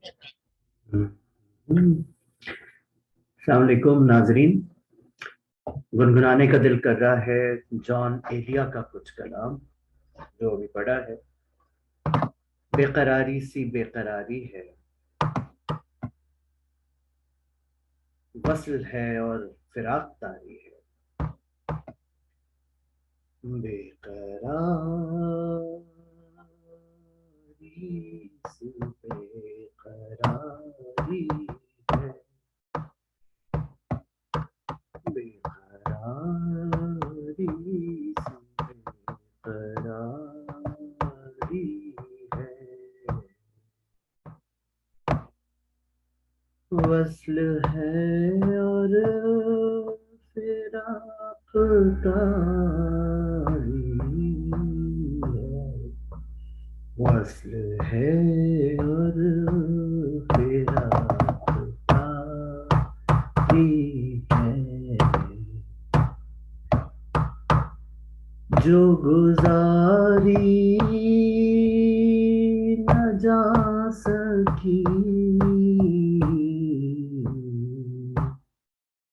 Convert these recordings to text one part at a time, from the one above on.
अस्सलाम वालेकुम नाजरीन। गुनगुनाने का दिल कर रहा है जॉन एलिया का कुछ कलाम जो अभी पढ़ा है। बेकरारी सी बेकरारी है, वस्ल है और फिराक तारी है। बेकरारी सी बेकरारी है, बेकरारी सी बेकरारी है। वस्ल है और फिराक तारी है। वस्ल है और फिराक तारी है। जो गुजारी न जा सकी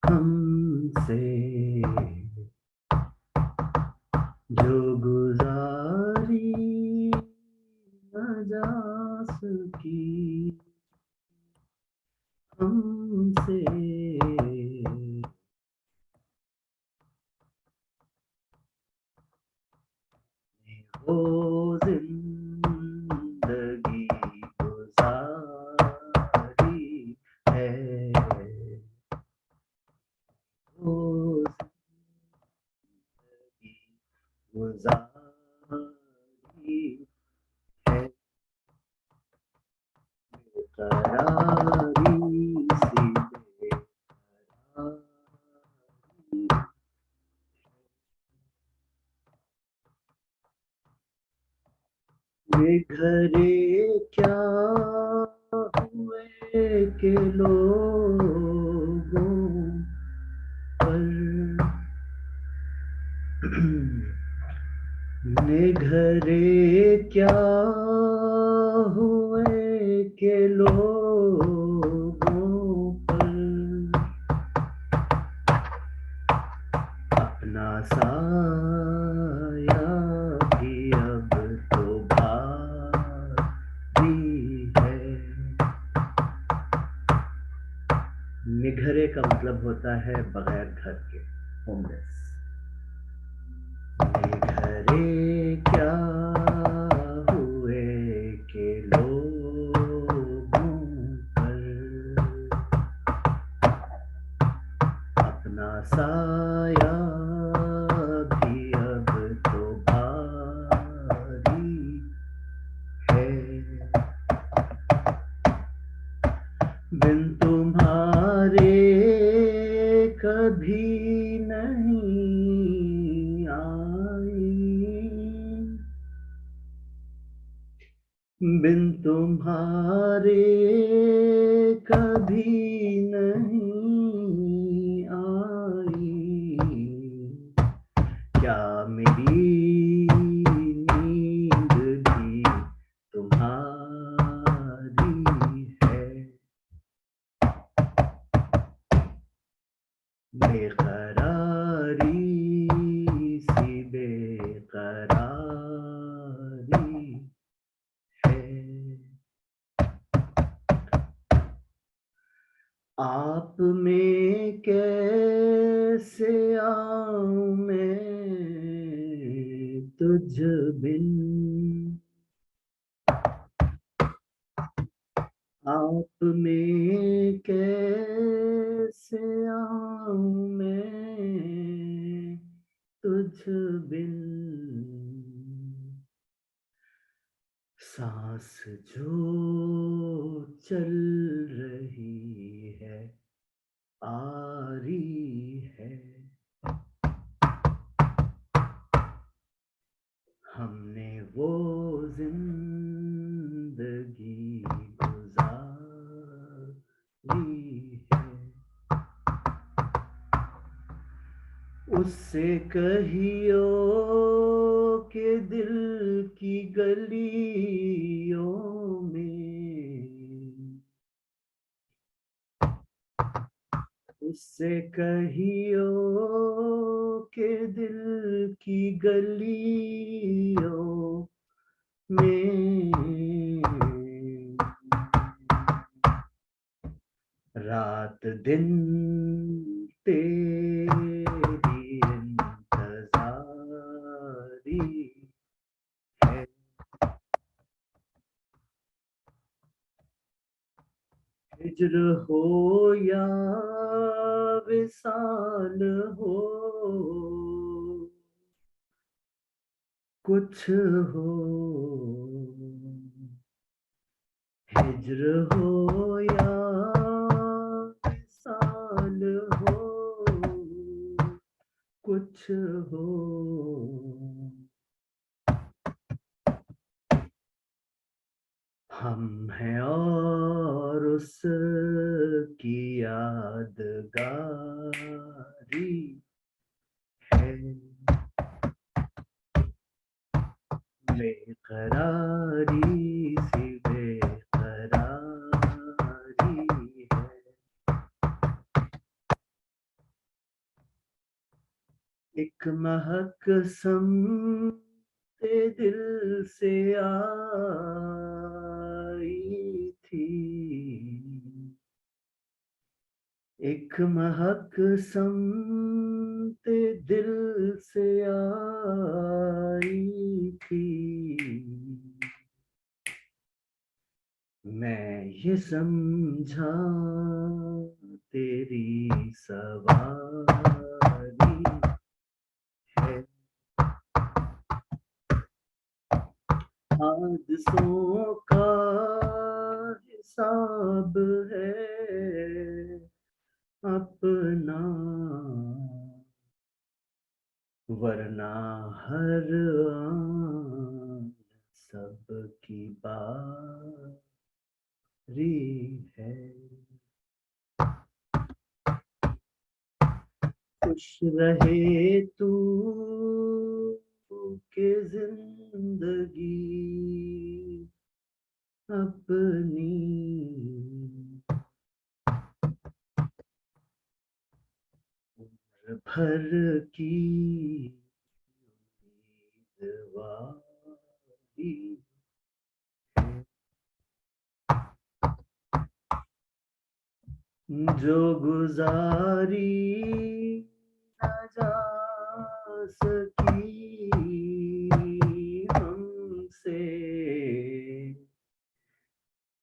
हमसे, जो गुजारी न जा सकी हमसे, वो जिंदगी गुजारी है, वो जिंदगी गुजारी है। बेकरारी सी बेकरारी, ये घरे क्या हुए के लोगों पर, ने घरे क्या हुए के लोगों पर, अपना साया भी अब तो भारी है। निघरे का मतलब होता है बगैर घर के, होमलेस। निघरे क्या हुए के लोगों पर, अपना साया भी अब तो भारी है। बिन तुम्हारे कभी नहीं आई, बिन तुम्हारे कभी नहीं आई। क्या मेरी नींद भी तुम्हारी है। बेकरारी सी बेकरारी है। आप में कैसे आऊं मैं तुझ बिन, आप में कैसे आऊं मैं तुझ बिन। सांस जो चल रही है आ रही है, हमने वो जिंदगी गुजारी है। उससे कहियो के दिल की गलियों में उससे कहियो के दिल की गलियों में रात दिन तेरी इंतजारी है। हिज्र हो या विसाल हो, कुछ हो, हिज्र हो या विसाल हो, कुछ हो, हम हैं और उसकी यादगारी है। बेकरारी सी बेकरारी है। एक महक समते दिल से आई थी, एक महक समते दिल से आई थी। मैं ये समझा तेरी सवारी है। हादसों का हिसाब है अपना, वरना हर आन सबकी बारी है। खुश रहे तू के जिंदगी अपनी, उम्र भर की उम्मीदवारी है। जो गुजारी न जा सकी हमसे,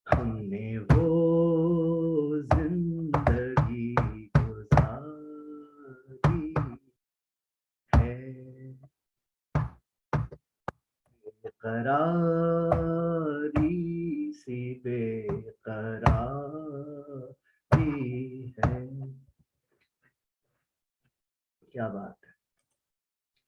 हमने वो जिंदगी गुजारी है। बेकरारी सी बेकरारी है। क्या बात है।